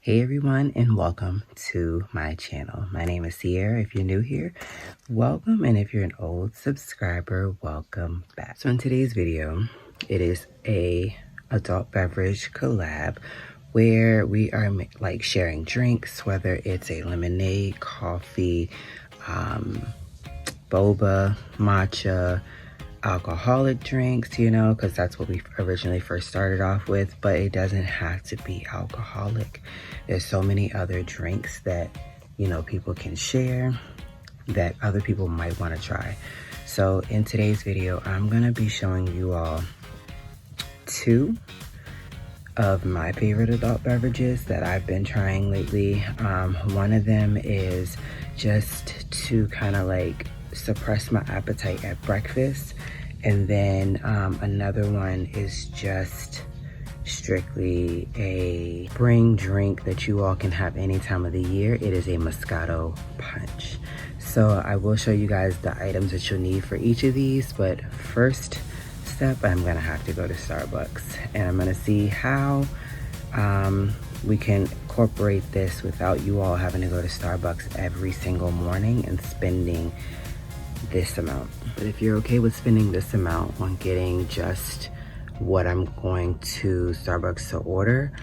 Hey everyone, and welcome to my channel. My name is Sierra. If you're new here, welcome, and if you're an old subscriber, welcome back. So in today's video, it is a adult beverage collab where we are like sharing drinks, whether it's a lemonade, coffee, boba, matcha, alcoholic drinks, you know, because that's what we originally first started off with, but it doesn't have to be alcoholic. There's so many other drinks that, you know, people can share that other people might want to try. So in today's video, I'm going to be showing you all two of my favorite adult beverages that I've been trying lately. One of them is just to kind of like suppress my appetite at breakfast, and then another one is just strictly a spring drink that you all can have any time of the year. It is a Moscato punch. So I will show you guys the items that you'll need for each of these, but first step, I'm gonna have to go to Starbucks, and I'm gonna see how we can incorporate this without you all having to go to Starbucks every single morning and spending this amount. But if you're okay with spending this amount on getting just what I'm going to Starbucks to order,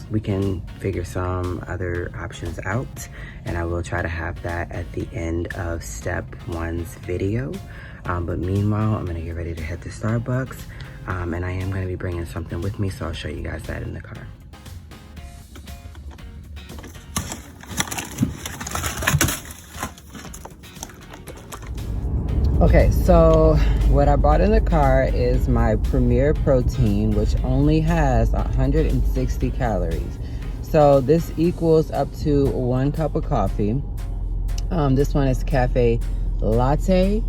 we can figure some other options out, and I will try to have that at the end of step one's video. But meanwhile, I'm gonna get ready to head to Starbucks, and I am gonna be bringing something with me, so I'll show you guys that in the car. Okay, so what I brought in the car is my Premier Protein, which only has 160 calories. So this equals up to 1 cup of coffee. This one is cafe latte.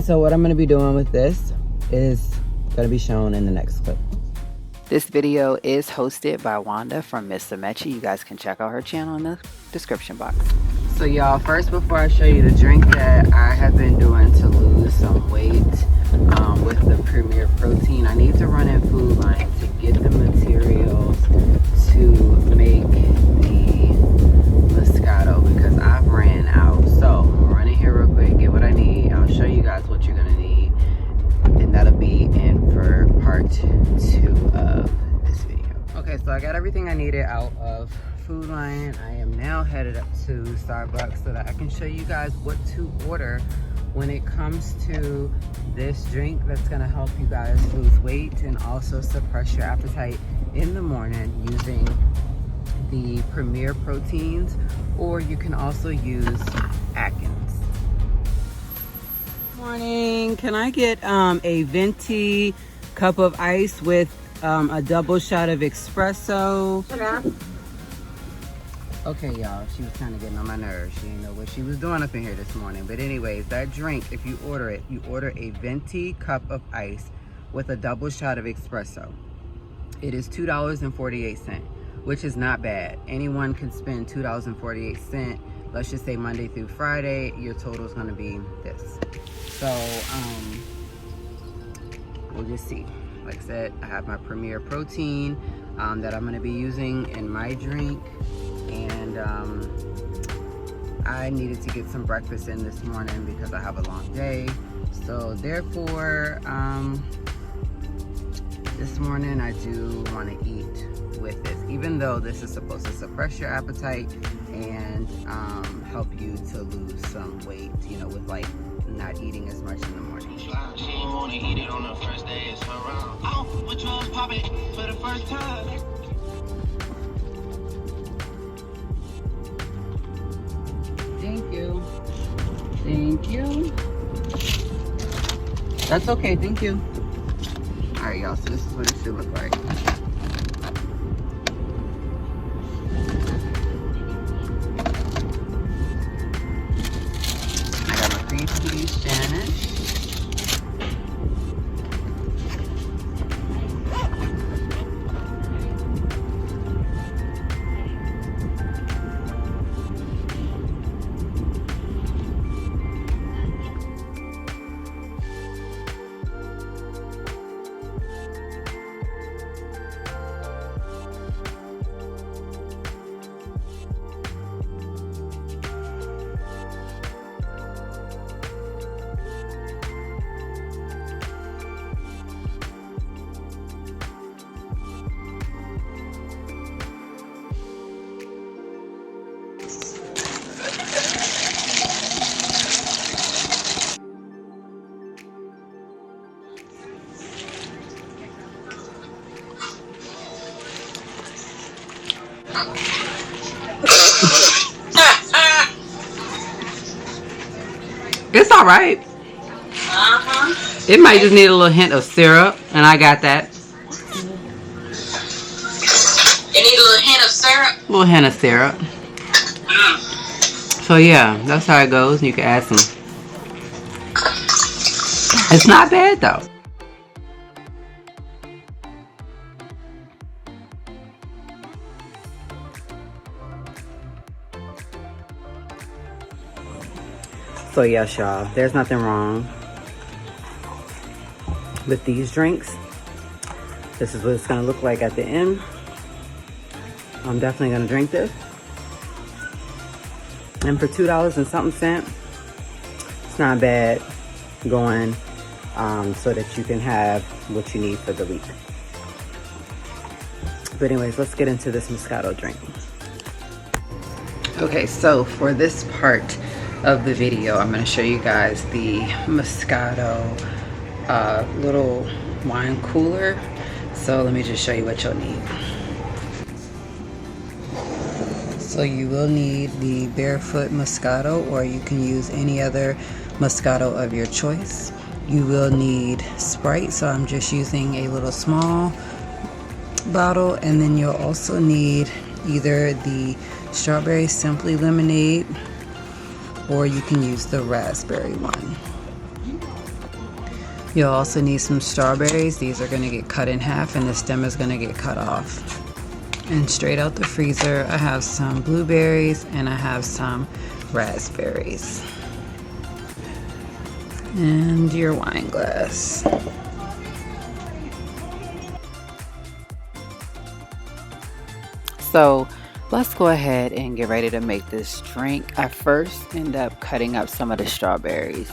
So what I'm going to be doing with this is going to be shown in the next clip. This video is hosted by Wanda from Miss Amaechi. You guys can check out her channel in the description box. So y'all, first before I show you the drink that I have been doing to lose some weight with the Premier Protein, I need to run in Food Line to get the materials to make the Moscato because I've ran out. So I'm running here real quick, get what I need. I'll show you guys what you're gonna need, and that'll be in for part 2 of this video. Okay, so I got everything I needed out of Food Line. I am now headed up to Starbucks so that I can show you guys what to order when it comes to this drink that's going to help you guys lose weight and also suppress your appetite in the morning using the Premier Proteins, or you can also use Atkins. Morning, can I get a venti cup of ice with a double shot of espresso? Yeah. Okay, y'all, she was kind of getting on my nerves. She didn't know what she was doing up in here this morning. But anyways, that drink, if you order it, you order a venti cup of ice with a double shot of espresso. It is $2.48, which is not bad. Anyone can spend $2.48. Let's just say Monday through Friday, your total is going to be this. So, we'll just see. Like I said, I have my Premier Protein that I'm going to be using in my drink. And I needed to get some breakfast in this morning because I have a long day. So therefore, this morning I do want to eat with this, even though this is supposed to suppress your appetite and help you to lose some weight, you know, with like not eating as much in the morning. She didn't want to eat it on the first day, it's her round. Oh, with drugs popping for the first time. Thank you. Thank you. That's okay, thank you. Alright, y'all, so this is what it should look like. I got my cream cheese Spanish. It's all right. It might just need a little hint of syrup, and I got that. It need a little hint of syrup. A little hint of syrup. So yeah, that's how it goes. You can add some. It's not bad though. So yes, y'all, there's nothing wrong with these drinks. This is what it's gonna look like at the end. I'm definitely gonna drink this. And for $2 and something cents, it's not bad going so that you can have what you need for the week. But anyways, let's get into this Moscato drink. Okay, so for this part of the video, I'm going to show you guys the Moscato little wine cooler. So let me just show you what you'll need. So you will need the Barefoot Moscato, or you can use any other Moscato of your choice. You will need Sprite, so I'm just using a little small bottle, and then you'll also need either the strawberry simply lemonade, or you can use the raspberry one. You'll also need some strawberries. These are going to get cut in half, and the stem is going to get cut off. And straight out the freezer, I have some blueberries and I have some raspberries. And your wine glass. So let's go ahead and get ready to make this drink. I first end up cutting up some of the strawberries.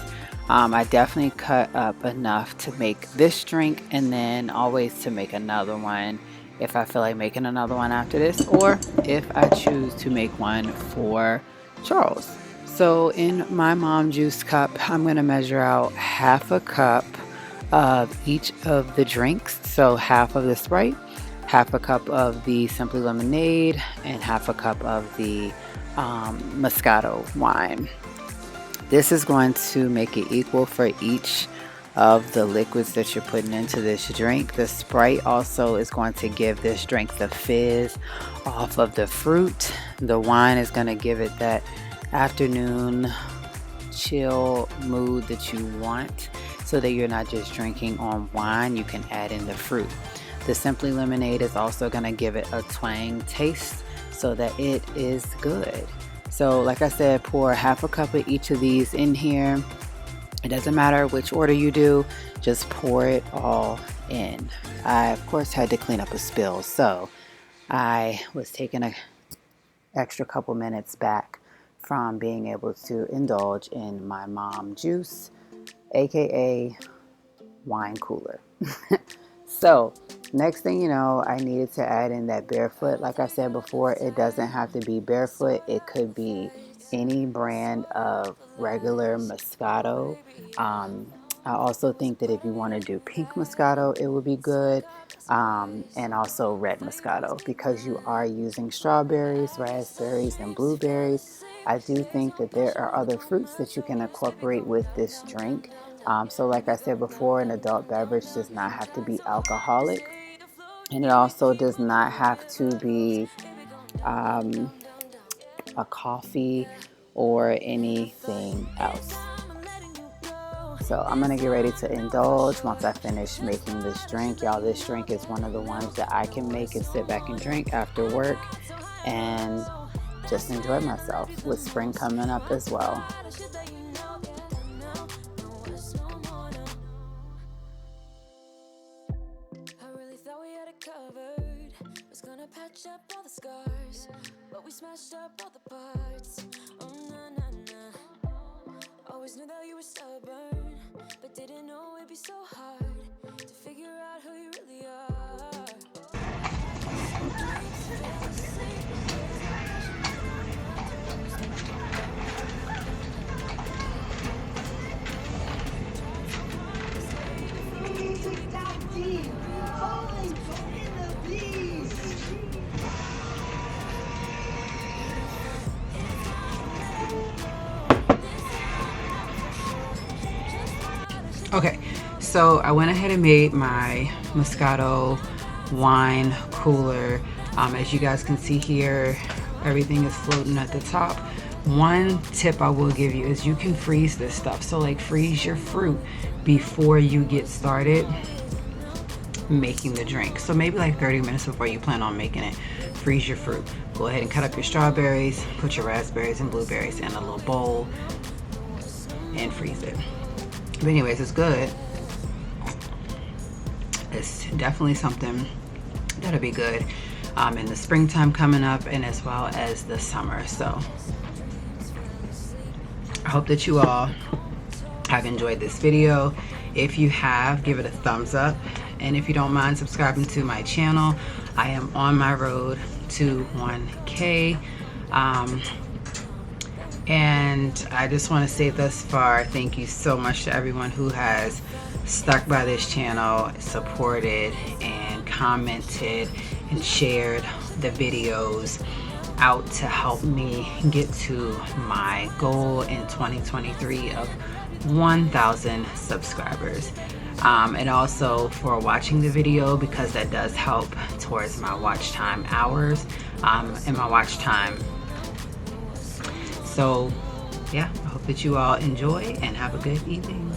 I definitely cut up enough to make this drink, and then always to make another one if I feel like making another one after this, or if I choose to make one for Charles. So in my mom juice cup, I'm going to measure out half a cup of each of the drinks. So half of the Sprite, half a cup of the Simply Lemonade, and half a cup of the Moscato wine. This is going to make it equal for each of the liquids that you're putting into this drink. The Sprite also is going to give this drink the fizz off of the fruit. The wine is going to give it that afternoon chill mood that you want, so that you're not just drinking on wine, you can add in the fruit. The Simply Lemonade is also going to give it a twang taste so that it is good. So like I said, pour half a cup of each of these in here. It doesn't matter which order you do, just pour it all in. I of course had to clean up a spill, so I was taking an extra couple minutes back from being able to indulge in my mom juice, aka wine cooler. So next thing you know, I needed to add in that Barefoot. Like I said before, it doesn't have to be Barefoot. It could be any brand of regular Moscato. I also think that if you want to do pink Moscato, it would be good. And also red Moscato, because you are using strawberries, raspberries, and blueberries. I do think that there are other fruits that you can incorporate with this drink. So like I said before, an adult beverage does not have to be alcoholic, and it also does not have to be a coffee or anything else. So I'm gonna get ready to indulge once I finish making this drink. Y'all, this drink is one of the ones that I can make and sit back and drink after work and just enjoy myself, with spring coming up as well. Patch up all the scars, but we smashed up all the parts. Oh na na na. Always knew that you were stubborn, but didn't know it'd be so hard to figure out who you really are. Okay, so I went ahead and made my Moscato wine cooler. As you guys can see here, everything is floating at the top. One tip I will give you is you can freeze this stuff. So like freeze your fruit before you get started making the drink. So maybe like 30 minutes before you plan on making it, freeze your fruit. Go ahead and cut up your strawberries, put your raspberries and blueberries in a little bowl and freeze it. But anyways, it's good. It's definitely something that'll be good in the springtime coming up, and as well as the summer. So I hope that you all have enjoyed this video. If you have, give it a thumbs up, and if you don't mind subscribing to my channel. I am on my road to 1K, and I just want to say thus far, thank you so much to everyone who has stuck by this channel, supported and commented and shared the videos out to help me get to my goal in 2023 of 1,000 subscribers. And also for watching the video, because that does help towards my watch time hours and my watch time. So yeah, I hope that you all enjoy and have a good evening.